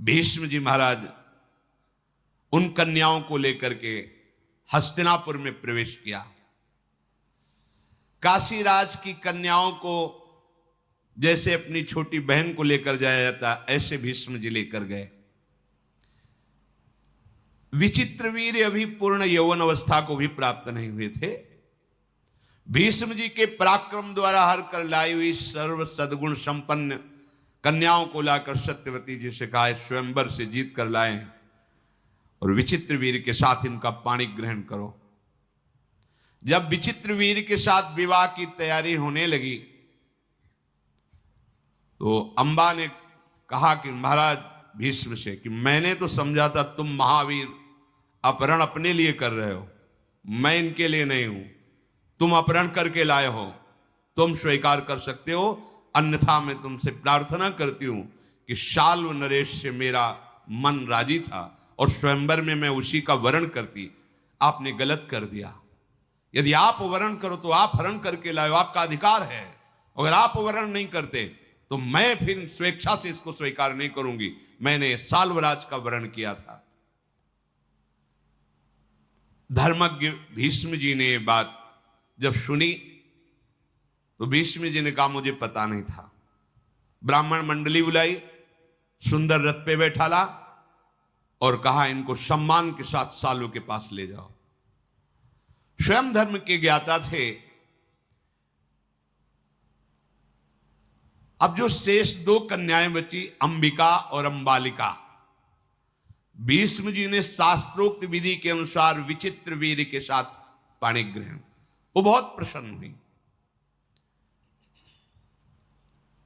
भीष्म जी महाराज उन कन्याओं को लेकर के हस्तिनापुर में प्रवेश किया। काशीराज की कन्याओं को जैसे अपनी छोटी बहन को लेकर जाया जाता, ऐसे भीष्म जी लेकर गए। विचित्रवीर्य अभी पूर्ण यौवन अवस्था को भी प्राप्त नहीं हुए थे। भीष्म जी के पराक्रम द्वारा हर कर लाई हुई सर्व सद्गुण संपन्न कन्याओं को लाकर सत्यवती जी से कहा, स्वयंवर से जीत कर लाए और विचित्रवीर्य के साथ इनका पाणी ग्रहण करो। जब विचित्रवीर्य के साथ विवाह की तैयारी होने लगी तो अंबा ने कहा कि महाराज भीष्म से कि मैंने तो समझा था तुम महावीर अपहरण अपने लिए कर रहे हो, मैं इनके लिए नहीं हूं। तुम अपहरण करके लाए हो, तुम स्वीकार कर सकते हो, अन्यथा मैं तुमसे प्रार्थना करती हूं कि शाल्व नरेश से मेरा मन राजी था और स्वयंवर में मैं उसी का वरण करती। आपने गलत कर दिया। यदि आप वरण करो तो आप हरण करके लाओ, आपका अधिकार है। अगर आप वरण नहीं करते तो मैं फिर स्वेच्छा से इसको स्वीकार नहीं करूंगी। मैंने साल्वराज का वरण किया था। धर्मज्ञ भीष्म जी ने ये बात जब सुनी तो भीष्म जी ने कहा मुझे पता नहीं था। ब्राह्मण मंडली बुलाई, सुंदर रथ पे बैठाला और कहा इनको सम्मान के साथ सालों के पास ले जाओ। स्वयं धर्म के ज्ञाता थे। अब जो शेष दो कन्याएं बची, अंबिका और अंबालिका, भीष्म जी ने शास्त्रोक्त विधि के अनुसार विचित्रवीर्य के साथ पाणी ग्रहण, वो बहुत प्रसन्न हुई।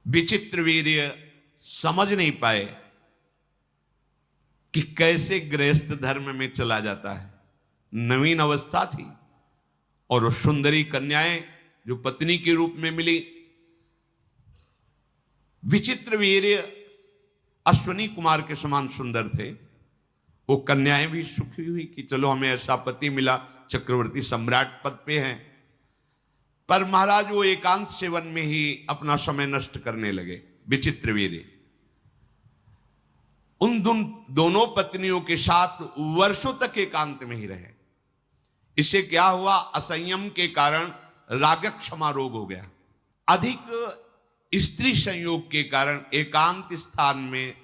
विचित्रवीर्य समझ नहीं पाए कि कैसे गृहस्थ धर्म में चला जाता है। नवीन अवस्था थी और वो सुंदरी कन्याएं जो पत्नी के रूप में मिली। विचित्रवीर्य अश्विनी कुमार के समान सुंदर थे। वो कन्याएं भी सुखी हुई कि चलो हमें ऐसा पति मिला, चक्रवर्ती सम्राट पद पे हैं। पर महाराज वो एकांत सेवन में ही अपना समय नष्ट करने लगे। विचित्रवीर्य उन दोनों पत्नियों के साथ वर्षों तक एकांत में ही रहे। इससे क्या हुआ, असंयम के कारण रागक्षमा रोग हो गया। अधिक स्त्री संयोग के कारण एकांत स्थान में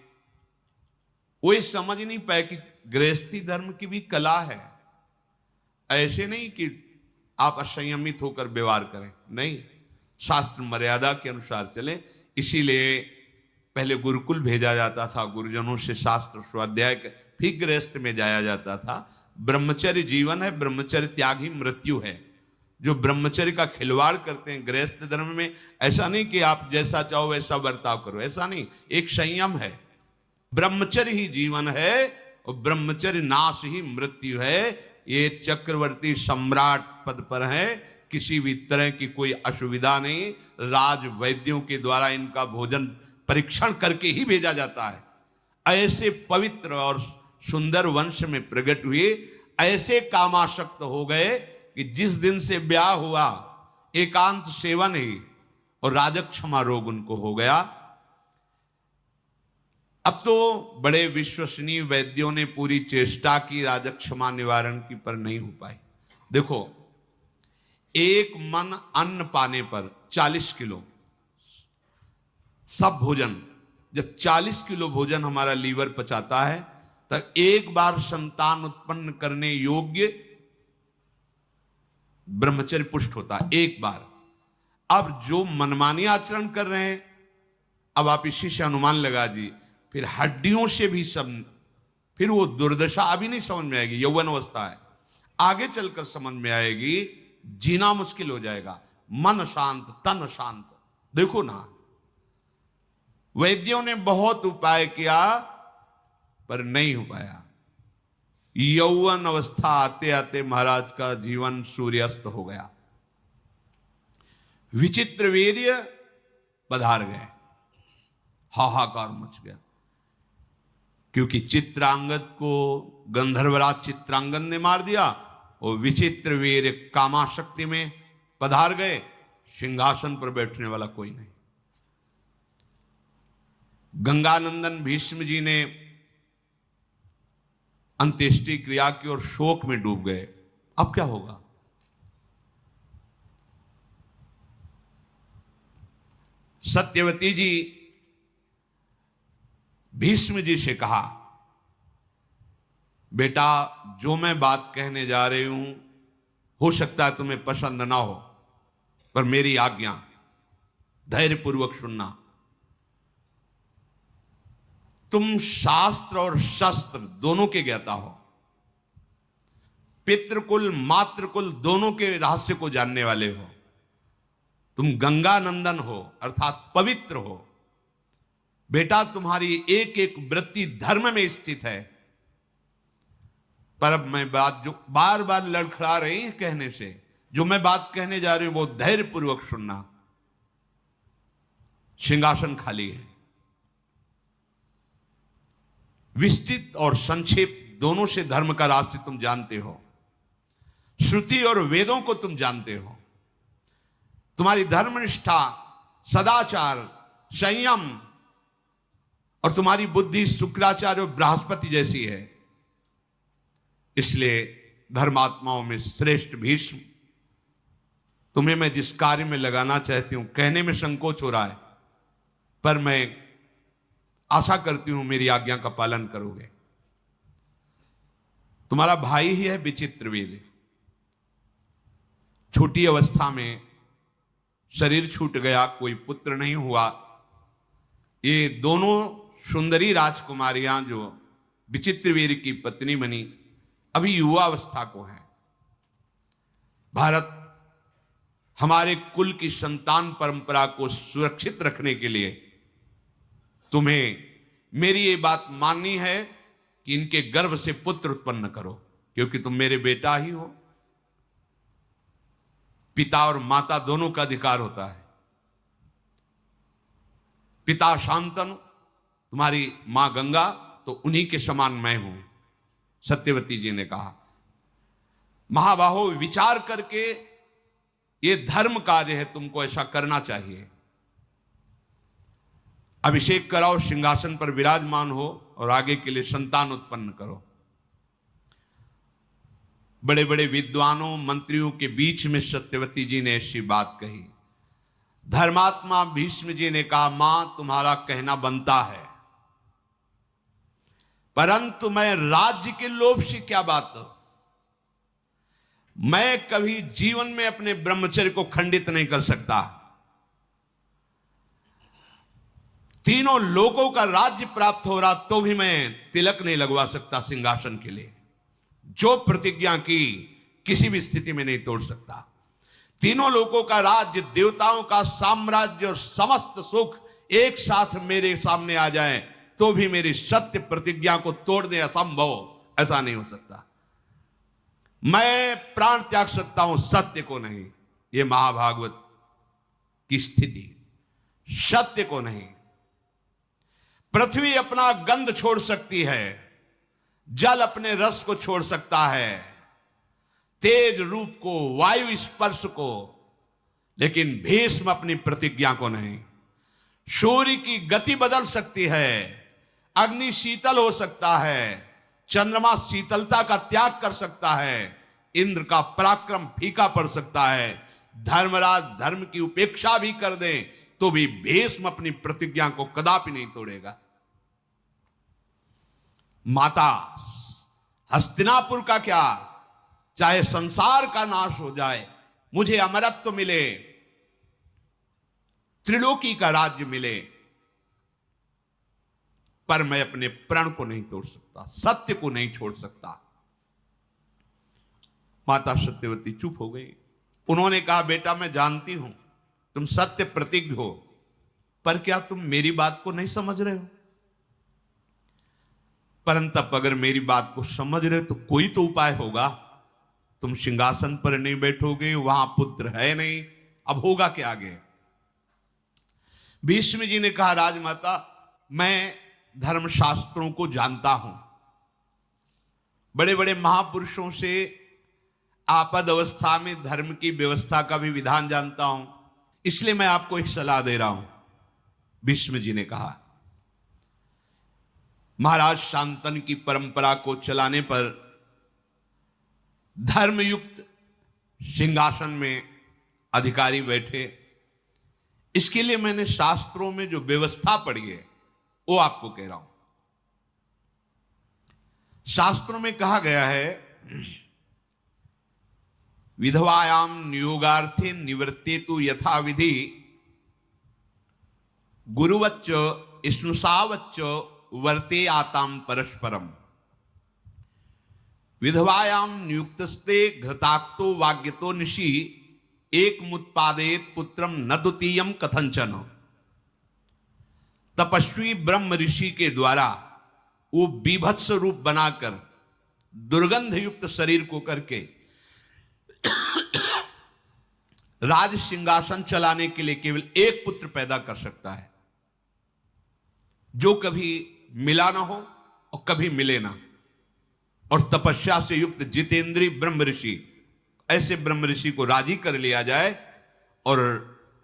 वो ये समझ नहीं पाए कि गृहस्थी धर्म की भी कला है। ऐसे नहीं कि आप असंयमित होकर व्यवहार करें, नहीं, शास्त्र मर्यादा के अनुसार चले। इसीलिए पहले गुरुकुल भेजा जाता था, गुरुजनों से शास्त्र स्वाध्याय फिर गृहस्थ में जाया जाता था। ब्रह्मचर्य जीवन है, ब्रह्मचर्य त्याग ही मृत्यु है। जो ब्रह्मचर्य का खिलवाड़ करते हैं गृहस्थ धर्म में, ऐसा नहीं कि आप जैसा चाहो वैसा बर्ताव करो, ऐसा नहीं, एक संयम है। ब्रह्मचर्य ही जीवन है और ब्रह्मचर्य नाश ही मृत्यु है। ये चक्रवर्ती सम्राट पद पर है, किसी भी तरह की कोई असुविधा नहीं। राज वैद्यों के द्वारा इनका भोजन परीक्षण करके ही भेजा जाता है। ऐसे पवित्र और सुंदर वंश में प्रकट हुए, ऐसे कामासक्त हो गए कि जिस दिन से ब्याह हुआ एकांत सेवन ही और राजक्षमा रोग उनको हो गया। अब तो बड़े विश्वसनीय वैद्यों ने पूरी चेष्टा की राजक्षमा निवारण की, पर नहीं हो पाई। देखो, एक मन अन्न पाने पर 40 किलो सब भोजन, जब 40 किलो भोजन हमारा लीवर पचाता है तब एक बार संतान उत्पन्न करने योग्य ब्रह्मचर्य पुष्ट होता है, एक बार। अब जो मनमानी आचरण कर रहे हैं, अब आप इसी से अनुमान लगा जी, फिर हड्डियों से भी सब, फिर वो दुर्दशा अभी नहीं समझ में आएगी, यौवन अवस्था है, आगे चलकर समझ में आएगी। जीना मुश्किल हो जाएगा। मन शांत तन शांत। देखो ना, वैद्यों ने बहुत उपाय किया पर नहीं हो पाया। यौवन अवस्था आते आते महाराज का जीवन सूर्यास्त हो गया। विचित्रवीर्य पधार गए, हाहाकार मच गया, क्योंकि चित्रांगद को गंधर्वराज चित्रांगद ने मार दिया और विचित्रवीर्य कामाशक्ति में पधार गए। सिंहासन पर बैठने वाला कोई नहीं। गंगानंदन भीष्म जी ने अंत्येष्टि क्रिया की और शोक में डूब गए। अब क्या होगा? सत्यवती जी भीष्म जी से कहा, बेटा जो मैं बात कहने जा रही हूं हो सकता है तुम्हें पसंद ना हो, पर मेरी आज्ञा, धैर्यपूर्वक सुनना। तुम शास्त्र और शस्त्र दोनों के ज्ञाता हो, पितृकुल मातृकुल दोनों के रहस्य को जानने वाले हो, तुम गंगा नंदन हो अर्थात पवित्र हो। बेटा तुम्हारी एक एक वृत्ति धर्म में स्थित है, पर अब मैं बात जो बार बार लड़खड़ा रही है कहने से, जो मैं बात कहने जा रही हूं वो धैर्यपूर्वक सुनना। सिंहासन खाली है। विस्तृत और संक्षेप दोनों से धर्म का रास्ते तुम जानते हो, श्रुति और वेदों को तुम जानते हो। तुम्हारी धर्मनिष्ठा, सदाचार, संयम और तुम्हारी बुद्धि शुक्राचार्य और बृहस्पति जैसी है। इसलिए धर्मात्माओं में श्रेष्ठ भीष्म, तुम्हें मैं जिस कार्य में लगाना चाहती हूं, कहने में संकोच हो रहा है, पर मैं आशा करती हूं मेरी आज्ञा का पालन करोगे। तुम्हारा भाई ही है विचित्रवीर्य। छोटी अवस्था में शरीर छूट गया, कोई पुत्र नहीं हुआ। ये दोनों सुंदरी राजकुमारियां जो विचित्रवीर्य की पत्नी बनी, अभी युवा अवस्था को हैं। भारत हमारे कुल की संतान परंपरा को सुरक्षित रखने के लिए तुम्हें मेरी ये बात माननी है कि इनके गर्भ से पुत्र उत्पन्न करो, क्योंकि तुम मेरे बेटा ही हो। पिता और माता दोनों का अधिकार होता है। पिता शांतनु, तुम्हारी मां गंगा, तो उन्हीं के समान मैं हूं। सत्यवती जी ने कहा, महाबाहो विचार करके ये धर्म कार्य है, तुमको ऐसा करना चाहिए। अभिषेक कराओ, सिंहासन पर विराजमान हो और आगे के लिए संतान उत्पन्न करो। बड़े बड़े विद्वानों मंत्रियों के बीच में सत्यवती जी ने ऐसी बात कही। धर्मात्मा भीष्म जी ने कहा, मां तुम्हारा कहना बनता है, परंतु मैं राज्य के लोभ से क्या बात, मैं कभी जीवन में अपने ब्रह्मचर्य को खंडित नहीं कर सकता। तीनों लोगों का राज्य प्राप्त हो रहा तो भी मैं तिलक नहीं लगवा सकता सिंहासन के लिए। जो प्रतिज्ञा की किसी भी स्थिति में नहीं तोड़ सकता। तीनों लोगों का राज्य, देवताओं का साम्राज्य और समस्त सुख एक साथ मेरे सामने आ जाए तो भी मेरी सत्य प्रतिज्ञा को तोड़ दे, असंभव, ऐसा नहीं हो सकता। मैं प्राण त्याग सकता हूं, सत्य को नहीं। यह महाभागवत की स्थिति, सत्य को नहीं। पृथ्वी अपना गंध छोड़ सकती है, जल अपने रस को छोड़ सकता है, तेज रूप को, वायु स्पर्श को, लेकिन भीष्म अपनी प्रतिज्ञा को नहीं। सूर्य की गति बदल सकती है, अग्नि शीतल हो सकता है, चंद्रमा शीतलता का त्याग कर सकता है, इंद्र का पराक्रम फीका पड़ सकता है, धर्मराज धर्म की उपेक्षा भी कर दे तो भी भीष्म अपनी प्रतिज्ञा को कदापि नहीं तोड़ेगा। माता हस्तिनापुर का क्या, चाहे संसार का नाश हो जाए, मुझे अमरत्व मिले, त्रिलोकी का राज्य मिले, पर मैं अपने प्रण को नहीं तोड़ सकता, सत्य को नहीं छोड़ सकता। माता सत्यवती चुप हो गई। उन्होंने कहा, बेटा मैं जानती हूं तुम सत्य प्रतिज्ञ हो, पर क्या तुम मेरी बात को नहीं समझ रहे हो? परंतु अगर मेरी बात को समझ रहे हो तो कोई तो उपाय होगा। तुम सिंहासन पर नहीं बैठोगे, वहां पुत्र है नहीं, अब होगा क्या आगे? भीष्म जी ने कहा, राजमाता मैं धर्मशास्त्रों को जानता हूं, बड़े बड़े महापुरुषों से आपद अवस्था में धर्म की व्यवस्था का भी विधान जानता हूं, इसलिए मैं आपको एक सलाह दे रहा हूं। भीष्म जी ने कहा, महाराज शांतनु की परंपरा को चलाने पर धर्मयुक्त सिंहासन में अधिकारी बैठे। इसके लिए मैंने शास्त्रों में जो व्यवस्था पढ़ी है वो आपको कह रहा हूं। शास्त्रों में कहा गया है, विधवायाम नियोगार्थे निवर्तेतु यथा विधि गुरुवच्च स्नुषावच्च वर्ते आताम परस्परम। विधवायाम नियुक्तस्ते घृताक्तो वाग्यतो निशि एक मुत्पादेत पुत्रम न द्वितीयम कथंचन। तपस्वी ब्रह्म ऋषि के द्वारा वो बीभत्स रूप बनाकर दुर्गंध युक्त शरीर को करके राज सिंहासन चलाने के लिए केवल एक पुत्र पैदा कर सकता है, जो कभी मिला ना हो और कभी मिले ना। और तपस्या से युक्त जितेंद्रीय ब्रह्म ऋषि, ऐसे ब्रह्म ऋषि को राजी कर लिया जाए और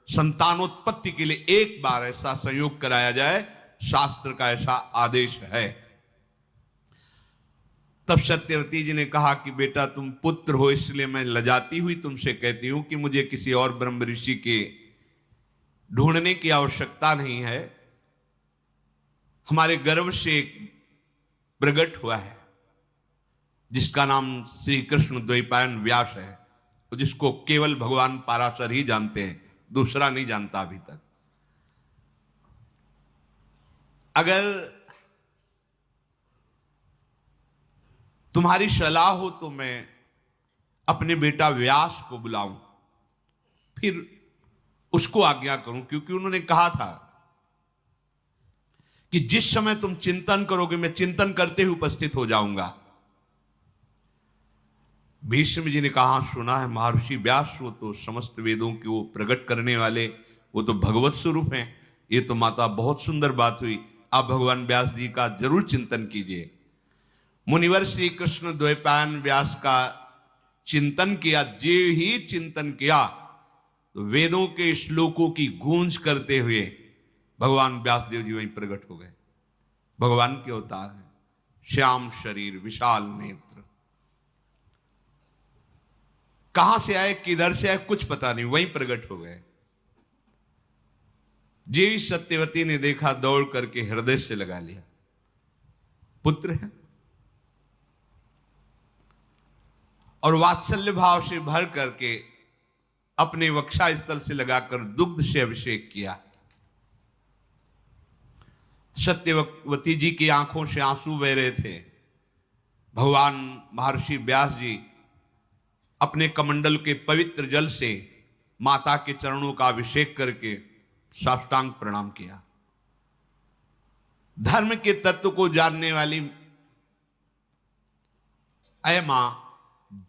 संतानोत्पत्ति के लिए एक बार ऐसा संयोग कराया जाए, शास्त्र का ऐसा आदेश है। तब सत्यवती जी ने कहा कि बेटा तुम पुत्र हो, इसलिए मैं लजाती हुई तुमसे कहती हूं कि मुझे किसी और ब्रह्म ऋषि के ढूंढने की आवश्यकता नहीं है। हमारे गर्भ से एक प्रकट हुआ है जिसका नाम श्री कृष्ण द्वैपायन व्यास है, जिसको केवल भगवान पाराशर ही जानते हैं, दूसरा नहीं जानता अभी तक। अगर तुम्हारी सलाह हो तो मैं अपने बेटा व्यास को बुलाऊं, फिर उसको आज्ञा करूं, क्योंकि उन्होंने कहा था कि जिस समय तुम चिंतन करोगे मैं चिंतन करते हुए उपस्थित हो जाऊंगा। भीष्म जी ने कहा, सुना है महर्षि व्यास वो तो समस्त वेदों की वो प्रकट करने वाले, वो तो भगवत स्वरूप हैं। ये तो माता बहुत सुंदर बात हुई, आप भगवान व्यास जी का जरूर चिंतन कीजिए। मुनिवर श्री कृष्ण द्वैपायन व्यास का चिंतन किया। जे ही चिंतन किया तो वेदों के श्लोकों की गूंज करते हुए भगवान व्यासदेव जी वहीं प्रकट हो गए। भगवान के अवतार हैं, श्याम शरीर विशाल नेत्र। कहां से आए किधर से आए कुछ पता नहीं, वहीं प्रकट हो गए। जे सत्यवती ने देखा, दौड़ करके हृदय से लगा लिया, पुत्र है। और वात्सल्य भाव से भर करके अपने वक्षा स्थल से लगाकर दुग्ध से अभिषेक किया। सत्यवती जी की आंखों से आंसू बह रहे थे। भगवान महर्षि व्यास जी अपने कमंडल के पवित्र जल से माता के चरणों का अभिषेक करके साष्टांग प्रणाम किया। धर्म के तत्व को जानने वाली अय मां,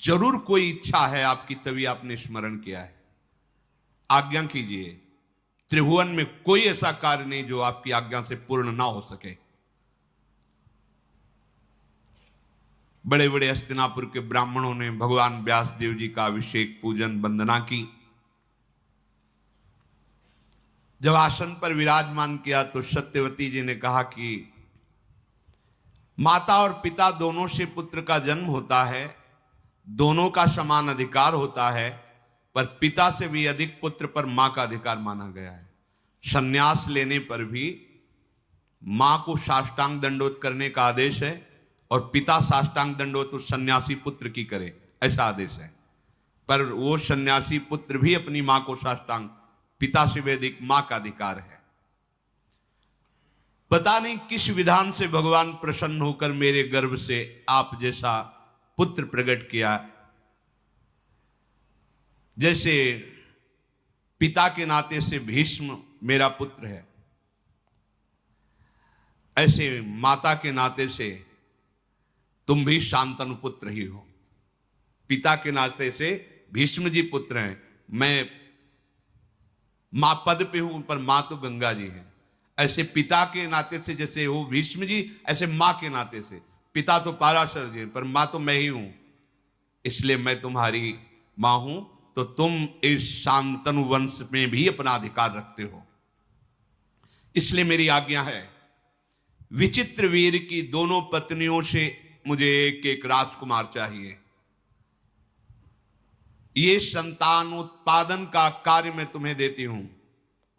जरूर कोई इच्छा है आपकी, तभी आपने स्मरण किया है। आज्ञा कीजिए, त्रिभुवन में कोई ऐसा कार्य नहीं जो आपकी आज्ञा से पूर्ण ना हो सके। बड़े बड़े हस्तिनापुर के ब्राह्मणों ने भगवान व्यासदेव जी का अभिषेक पूजन वंदना की। जब आसन पर विराजमान किया तो सत्यवती जी ने कहा कि माता और पिता दोनों से पुत्र का जन्म होता है, दोनों का समान अधिकार होता है, पर पिता से भी अधिक पुत्र पर मां का अधिकार माना गया है। संन्यास लेने पर भी मां को साष्टांग दंडोत करने का आदेश है और पिता साष्टांग दंडोत उस सन्यासी पुत्र की करे, ऐसा आदेश है। पर वो सन्यासी पुत्र भी अपनी मां को साष्टांग, पिता से भी अधिक मां का अधिकार है। पता नहीं किस विधान से भगवान प्रसन्न होकर मेरे गर्भ से आप जैसा पुत्र प्रकट किया। जैसे पिता के नाते से भीष्म मेरा पुत्र है, ऐसे माता के नाते से तुम भी शांतनु पुत्र ही हो। पिता के नाते से भीष्म जी पुत्र हैं, मैं मां पद पे हूं, पर मां तो गंगा जी हैं। ऐसे पिता के नाते से जैसे हो भीष्म जी, ऐसे मां के नाते से, पिता तो पाराशर जी पर मां तो मैं ही हूं, इसलिए मैं तुम्हारी मां हूं, तो तुम इस शांतनु वंश में भी अपना अधिकार रखते हो। इसलिए मेरी आज्ञा है, विचित्र वीर की दोनों पत्नियों से मुझे एक एक राजकुमार चाहिए। ये संतान उत्पादन का कार्य मैं तुम्हें देती हूं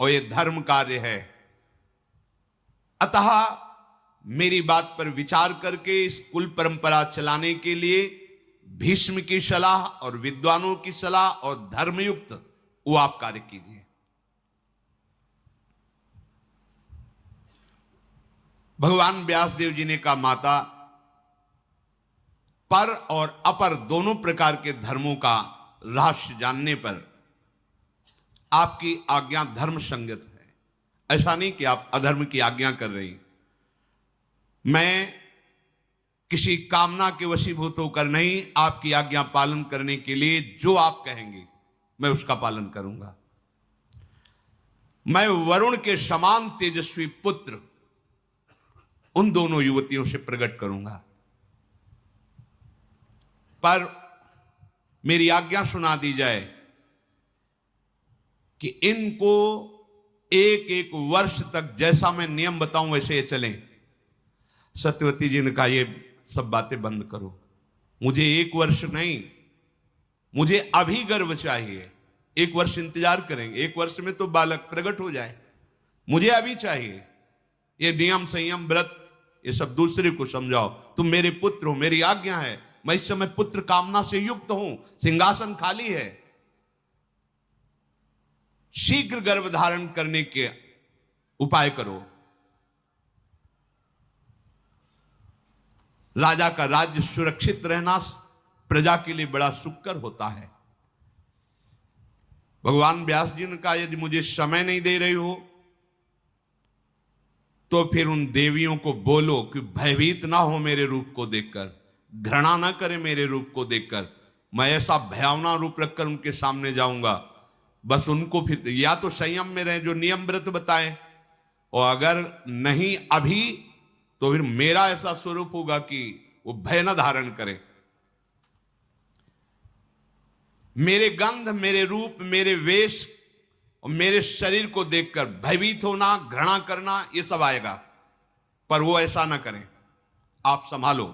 और ये धर्म कार्य है। अतः मेरी बात पर विचार करके इस कुल परंपरा चलाने के लिए भीष्म की सलाह और विद्वानों की सलाह और धर्मयुक्त वो आप कार्य कीजिए। भगवान व्यासदेव जी ने कहा, माता, पर और अपर दोनों प्रकार के धर्मों का रहस्य जानने पर आपकी आज्ञा धर्म संगत है। ऐसा नहीं कि आप अधर्म की आज्ञा कर रही। मैं किसी कामना के वशीभूत होकर नहीं, आपकी आज्ञा पालन करने के लिए जो आप कहेंगे मैं उसका पालन करूंगा। मैं वरुण के समान तेजस्वी पुत्र उन दोनों युवतियों से प्रकट करूंगा, पर मेरी आज्ञा सुना दी जाए कि इनको एक एक वर्ष तक जैसा मैं नियम बताऊं वैसे ये चलें। सत्यवती जी ने कहा, ये सब बातें बंद करो, मुझे एक वर्ष नहीं, मुझे अभी गर्भ चाहिए। एक वर्ष इंतजार करेंगे, एक वर्ष में तो बालक प्रकट हो जाए, मुझे अभी चाहिए। ये नियम संयम व्रत ये सब दूसरे को समझाओ, तुम मेरे पुत्र हो, मेरी आज्ञा है। मैं इस समय पुत्र कामना से युक्त हूं, सिंहासन खाली है। शीघ्र गर्भ धारण करने के उपाय करो। राजा का राज्य सुरक्षित रहना प्रजा के लिए बड़ा सुखकर होता है। भगवान व्यास जी ने कहा, यदि मुझे समय नहीं दे रही हो तो फिर उन देवियों को बोलो कि भयभीत ना हो मेरे रूप को देखकर, घृणा ना करे मेरे रूप को देखकर। मैं ऐसा भयावना रूप रखकर उनके सामने जाऊंगा, बस उनको फिर या तो संयम में रहे, जो नियम व्रत बताएं, और अगर नहीं अभी तो फिर मेरा ऐसा स्वरूप होगा कि वो भय न धारण करे। मेरे गंध, मेरे रूप, मेरे वेश और मेरे शरीर को देखकर भयभीत होना, घृणा करना, ये सब आएगा, पर वो ऐसा ना करें, आप संभालो।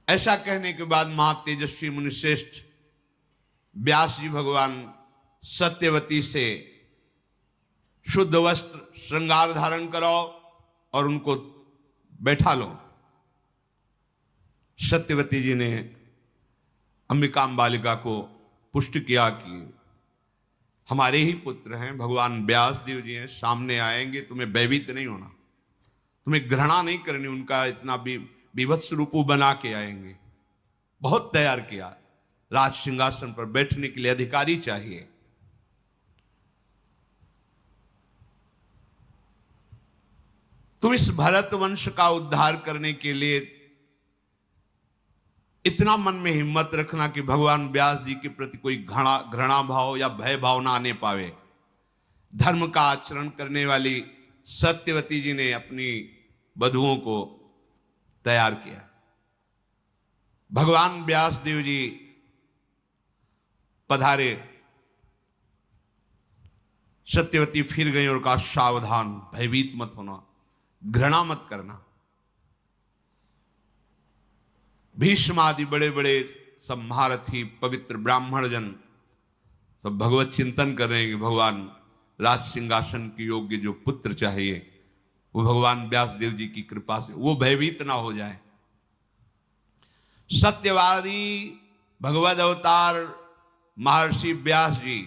ऐसा कहने के बाद महातेजस्वी मुनिश्रेष्ठ व्यास जी भगवान सत्यवती से शुद्ध वस्त्र श्रृंगार धारण कराओ और उनको बैठा लो। सत्यवती जी ने अंबिकाम्बालिका को पुष्ट किया कि हमारे ही पुत्र हैं, भगवान व्यास देव जी हैं, सामने आएंगे, तुम्हें भयभीत नहीं होना, तुम्हें घृणा नहीं करनी, उनका इतना भी विभत्स रूप बना के आएंगे। बहुत तैयार किया, राज सिंहासन पर बैठने के लिए अधिकारी चाहिए। तुम इस भरत वंश का उद्धार करने के लिए इतना मन में हिम्मत रखना कि भगवान व्यास जी के प्रति कोई घृणा भाव या भय भाव ना आने पावे। धर्म का आचरण करने वाली सत्यवती जी ने अपनी वधुओं को तैयार किया। भगवान व्यास देव जी पधारे, सत्यवती फिर गई और कहा, सावधान, भयभीत मत होना, घृणा मत करना। भीष्म आदि बड़े बड़े सब महारथी पवित्र ब्राह्मण जन सब भगवत चिंतन कर रहे हैं कि भगवान राज सिंहासन के योग्य जो पुत्र चाहिए वो भगवान व्यास देव जी की कृपा से वो भयभीत ना हो जाए। सत्यवादी भगवद अवतार महर्षि व्यास जी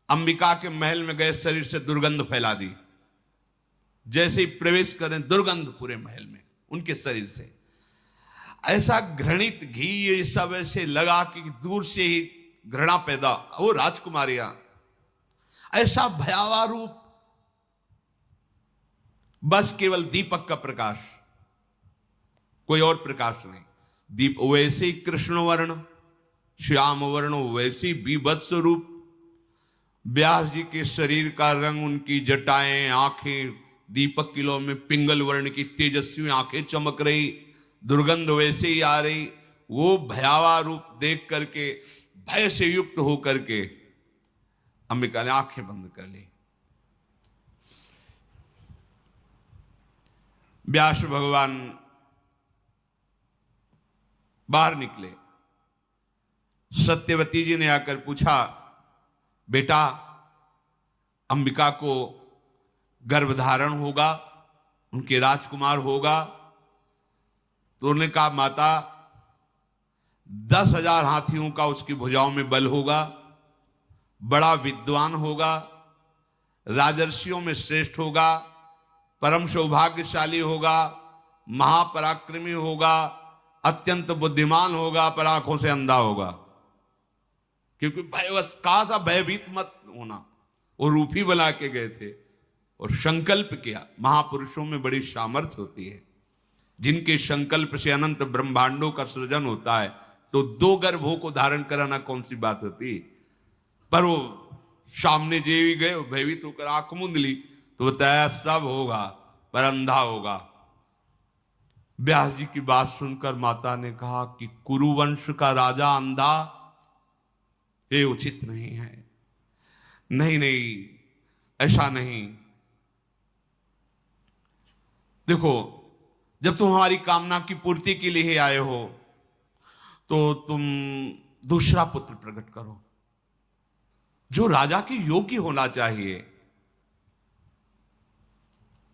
अंबिका के महल में गए, शरीर से दुर्गंध फैला दी। जैसे ही प्रवेश करें दुर्गंध पूरे महल में उनके शरीर से, ऐसा घृणित घी ये सब ऐसे लगा कि दूर से ही घृणा पैदा। वो राजकुमारियां, ऐसा भयावह रूप, बस केवल दीपक का प्रकाश, कोई और प्रकाश नहीं। दीप वैसे ही कृष्ण वर्ण, श्याम वर्ण, वैसी बीभत्स रूप। व्यास जी के शरीर का रंग, उनकी जटाएं, आंखें दीपक किलो में पिंगल वर्ण की तेजस्वी आंखें चमक रही, दुर्गंध वैसे ही आ रही। वो भयावह रूप देख करके भय से युक्त होकर के अंबिका ने आंखें बंद कर ली। व्यास भगवान बाहर निकले। सत्यवती जी ने आकर पूछा, बेटा अंबिका को गर्भधारण होगा, उनके राजकुमार होगा? तो उन्होंने कहा, माता 10,000 हाथियों का उसकी भुजाओं में बल होगा, बड़ा विद्वान होगा, राजर्षियों में श्रेष्ठ होगा, परम सौभाग्यशाली होगा, महापराक्रमी होगा, अत्यंत बुद्धिमान होगा, पर आंखों से अंधा होगा। क्योंकि भयवश कहा था, भयभीत मत होना। वो रूपी बना के गए थे और संकल्प किया। महापुरुषों में बड़ी सामर्थ्य होती है, जिनके संकल्प से अनंत ब्रह्मांडों का सृजन होता है। तो 2 गर्भों को धारण कराना कौन सी बात होती? पर वो सामने जे भी गए, भयभीत होकर आंख मूंद ली, तो बताया सब होगा पर अंधा होगा। व्यास जी की बात सुनकर माता ने कहा कि कुरुवंश का राजा अंधा, ये उचित नहीं है। नहीं नहीं, ऐसा नहीं। देखो, जब तुम हमारी कामना की पूर्ति के लिए आए हो तो तुम दूसरा पुत्र प्रकट करो, जो राजा के योग्य होना चाहिए।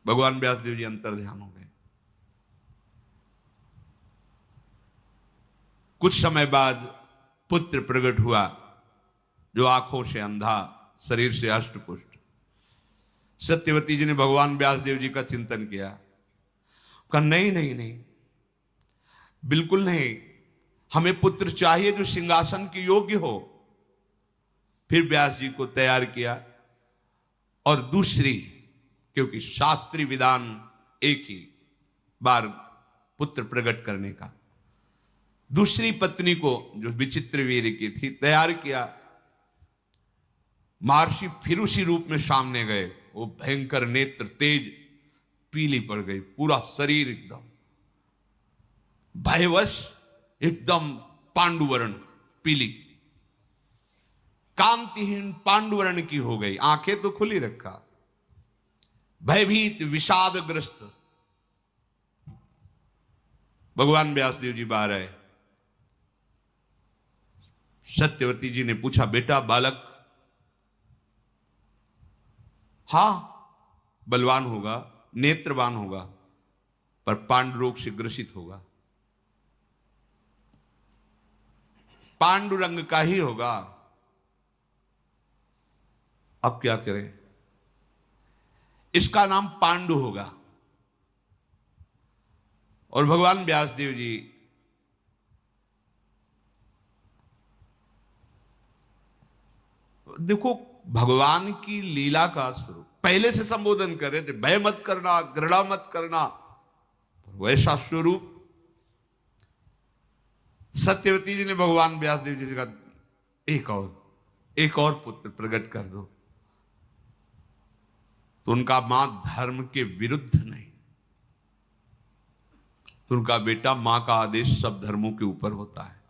भगवान व्यासदेव जी अंतर ध्यान हो गए। कुछ समय बाद पुत्र प्रकट हुआ, जो आंखों से अंधा, शरीर से अष्टपुष्ट। सत्यवती जी ने भगवान व्यासदेव जी का चिंतन किया। कहा, नहीं नहीं नहीं, बिल्कुल नहीं, हमें पुत्र चाहिए जो सिंहासन के योग्य हो। फिर व्यास जी को तैयार किया और दूसरी, क्योंकि शास्त्रीय विधान एक ही बार पुत्र प्रकट करने का, दूसरी पत्नी को, जो विचित्र वीर की थी, तैयार किया। महर्षि फिर उसी रूप में सामने गए। वो भयंकर नेत्र तेज पीली पड़ गई, पूरा शरीर एकदम भयवश, एकदम पांडुवर्ण पीली, कांतिहीन पांडुवर्ण की हो गई। आंखें तो खुली रखा, भयभीत विषादग्रस्त। भगवान व्यासदेव जी बाहर आए। सत्यवती जी ने पूछा, बेटा बालक? हां, बलवान होगा, नेत्रवान होगा, पर पांडु रोग से ग्रसित होगा, पांडुरंग का ही होगा। अब क्या करें? इसका नाम पांडु होगा। और भगवान व्यासदेव जी देखो, भगवान की लीला का स्वरूप पहले से संबोधन कर रहे थे, भय मत करना, घृणा मत करना, वैसा स्वरूप। सत्यवती जी ने भगवान व्यासदेव जी से कहा, एक और पुत्र प्रकट कर दो। तो उनका मां धर्म के विरुद्ध नहीं, तो उनका बेटा, मां का आदेश सब धर्मों के ऊपर होता है।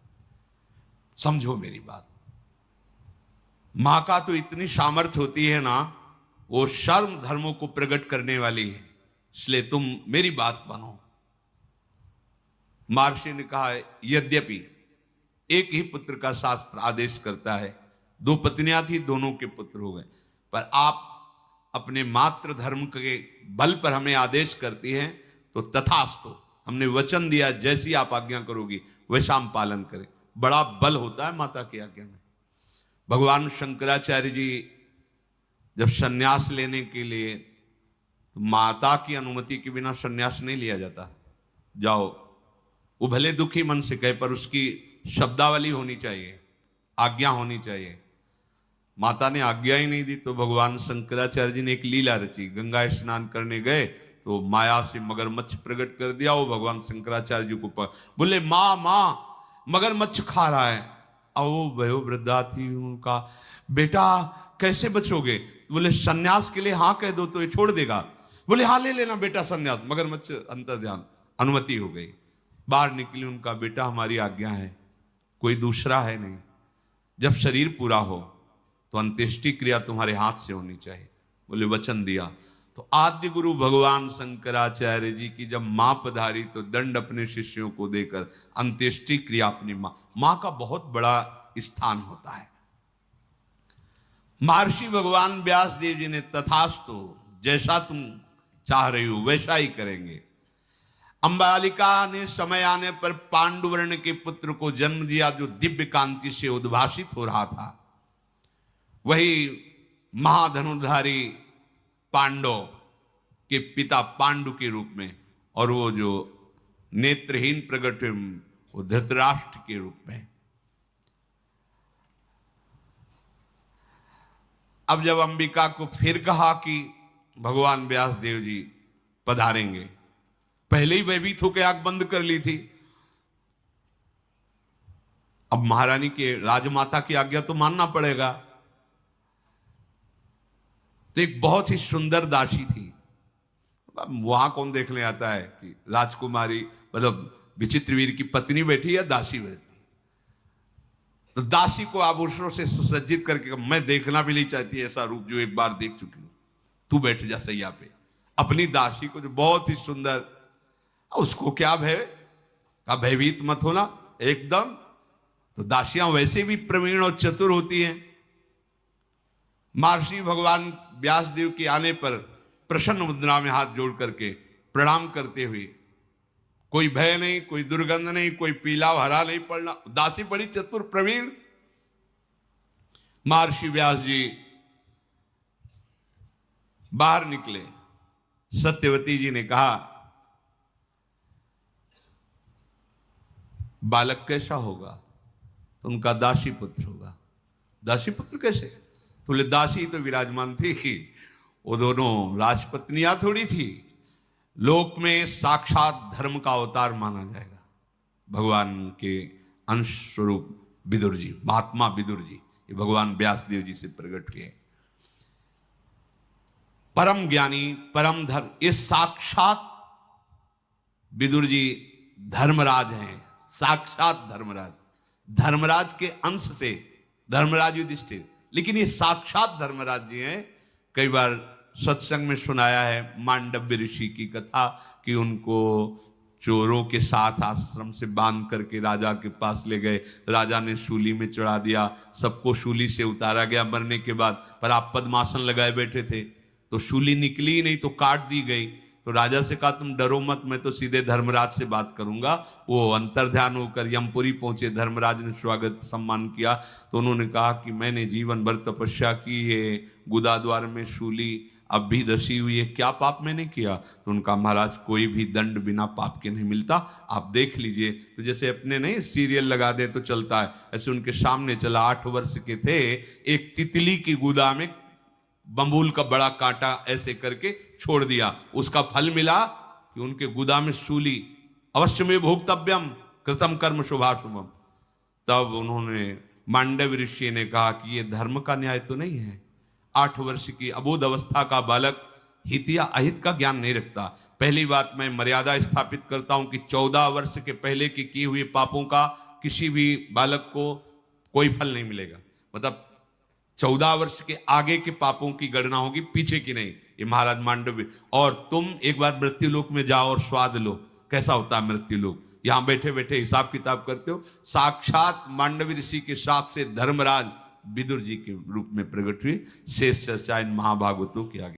समझो मेरी बात, मां का तो इतनी सामर्थ्य होती है ना, वो सर्व धर्मों को प्रकट करने वाली है, इसलिए तुम मेरी बात मानो। महर्षि ने कहा, यद्यपि एक ही पुत्र का शास्त्र आदेश करता है, 2 पत्नियां थी, दोनों के पुत्र हो गए, पर आप अपने मातृ धर्म के बल पर हमें आदेश करती हैं, तो तथास्तु, हमने वचन दिया, जैसी आप आज्ञा करोगी वैसा हम पालन करें। बड़ा बल होता है माता की आज्ञा में। भगवान शंकराचार्य जी जब सन्यास लेने के लिए, तो माता की अनुमति के बिना सन्यास नहीं लिया जाता। जाओ, वो भले दुखी मन से कहे, पर उसकी शब्दावली होनी चाहिए, आज्ञा होनी चाहिए। माता ने आज्ञा ही नहीं दी, तो भगवान शंकराचार्य जी ने एक लीला रची। गंगा स्नान करने गए तो माया से मगरमच्छ प्रकट कर दिया। वो भगवान शंकराचार्य जी को बोले, माँ माँ मगरमच्छ खा रहा है। अब वो भयो वृद्धा थी, उनका बेटा कैसे बचोगे? बोले, सन्यास के लिए हाँ कह दो तो ये छोड़ देगा। बोले, हाँ ले लेना बेटा सन्यास। मगरमच्छ अंतर ध्यान, अनुमति हो गई। बाहर निकली, उनका बेटा हमारी आज्ञा है, कोई दूसरा है नहीं। जब शरीर पूरा हो तो अंत्येष्टि क्रिया तुम्हारे हाथ से होनी चाहिए। बोले, वचन दिया। तो आद्य गुरु भगवान शंकराचार्य जी की जब मां पधारी तो दंड अपने शिष्यों को देकर अंत्येष्टि क्रिया अपनी मां का बहुत बड़ा स्थान होता है। महर्षि भगवान व्यास देव जी ने तथास्तु, जैसा तुम चाह रही हो वैसा ही करेंगे। अंबालिका ने समय आने पर पांडुवर्ण के पुत्र को जन्म दिया जो दिव्य कांति से उद्भासित हो रहा था। वही महाधनुर्धारी पांडव के पिता पांडु के रूप में, और वो जो नेत्रहीन प्रकट वो धृतराष्ट्र के रूप में। अब जब अंबिका को फिर कहा कि भगवान व्यास देव जी पधारेंगे, पहले ही भयभीत होकर आंख बंद कर ली थी। अब महारानी के राजमाता की आज्ञा तो मानना पड़ेगा। तो एक बहुत ही सुंदर दासी थी। वहां कौन देखने आता है कि राजकुमारी मतलब विचित्रवीर की पत्नी बैठी या दासी बैठी। तो दासी को आभूषणों से सुसज्जित करके, मैं देखना भी नहीं चाहती ऐसा रूप जो एक बार देख चुकी हूं, तू बैठ जा सैया पे। अपनी दासी को जो बहुत ही सुंदर, उसको क्या भय का, भयभीत मत होना एकदम। तो दासियां वैसे भी प्रवीण और चतुर होती हैं। महर्षि भगवान व्यासदेव के आने पर प्रसन्न मुद्रा में हाथ जोड़ करके प्रणाम करते हुए, कोई भय नहीं, कोई दुर्गंध नहीं, कोई पीला हरा नहीं पड़ना। दासी बड़ी चतुर प्रवीण। महर्षि व्यास जी बाहर निकले। सत्यवती जी ने कहा, बालक कैसा होगा? तो उनका दासी पुत्र होगा। दासी पुत्र कैसे? तो बोले दासी तो विराजमान थी, वो दोनों राजपत्नियां थोड़ी थी। लोक में साक्षात धर्म का अवतार माना जाएगा। भगवान के अंश स्वरूप विदुर जी, महात्मा विदुर जी, ये भगवान व्यासदेव जी से प्रकट हुए। परम ज्ञानी, परम धर्म, ये साक्षात विदुर जी धर्मराज हैं, साक्षात धर्मराज। धर्मराज के अंश से धर्मराज युधिष्ठिर, लेकिन ये साक्षात धर्मराज जी हैं। कई बार सत्संग में सुनाया है मांडव्य ऋषि की कथा कि उनको चोरों के साथ आश्रम से बांध करके राजा के पास ले गए। राजा ने शूली में चढ़ा दिया, सबको शूली से उतारा गया मरने के बाद। पर आप पद्मासन लगाए बैठे थे तो शूली निकली ही नहीं, तो काट दी गई। तो राजा से कहा तुम डरो मत, मैं तो सीधे धर्मराज से बात करूंगा। वो अंतर्ध्यान होकर यमपुरी पहुंचे। धर्मराज ने स्वागत सम्मान किया। तो उन्होंने कहा कि मैंने जीवन भर तपस्या की है, गुदाद्वार में शूली अब भी दसी हुई है, क्या पाप मैंने किया? तो उनका महाराज कोई भी दंड बिना पाप के नहीं मिलता, आप देख लीजिए। तो जैसे अपने नहीं सीरियल लगा दे तो चलता है, ऐसे उनके सामने चला। 8 वर्ष के थे, एक तितली की गुदा में बम्बूल का बड़ा कांटा ऐसे करके छोड़ दिया। उसका फल मिला कि उनके गुदा में शूली। अवश्य में भोक्तव्यम कृतम कर्म शुभाशुभम। तब उन्होंने मांडव ऋषि ने कहा कि ये धर्म का न्याय तो नहीं है। 8 वर्ष की अबोध अवस्था का बालक हित या अहित का ज्ञान नहीं रखता। पहली बात मैं मर्यादा स्थापित करता हूं कि 14 वर्ष के पहले के किए हुए पापों का किसी भी बालक को कोई फल नहीं मिलेगा। मतलब 14 वर्ष के आगे के पापों की गणना होगी, पीछे की नहीं। ये महाराज मांडव्य। और तुम एक बार मृत्युलोक में जाओ और स्वाद लो कैसा होता है मृत्युलोक। यहां बैठे बैठे हिसाब किताब करते हो। साक्षात मांडवी ऋषि के शाप से धर्मराज विदुर जी के रूप में प्रकट हुए। शेष चर्चा इन महाभागवतों की आगे।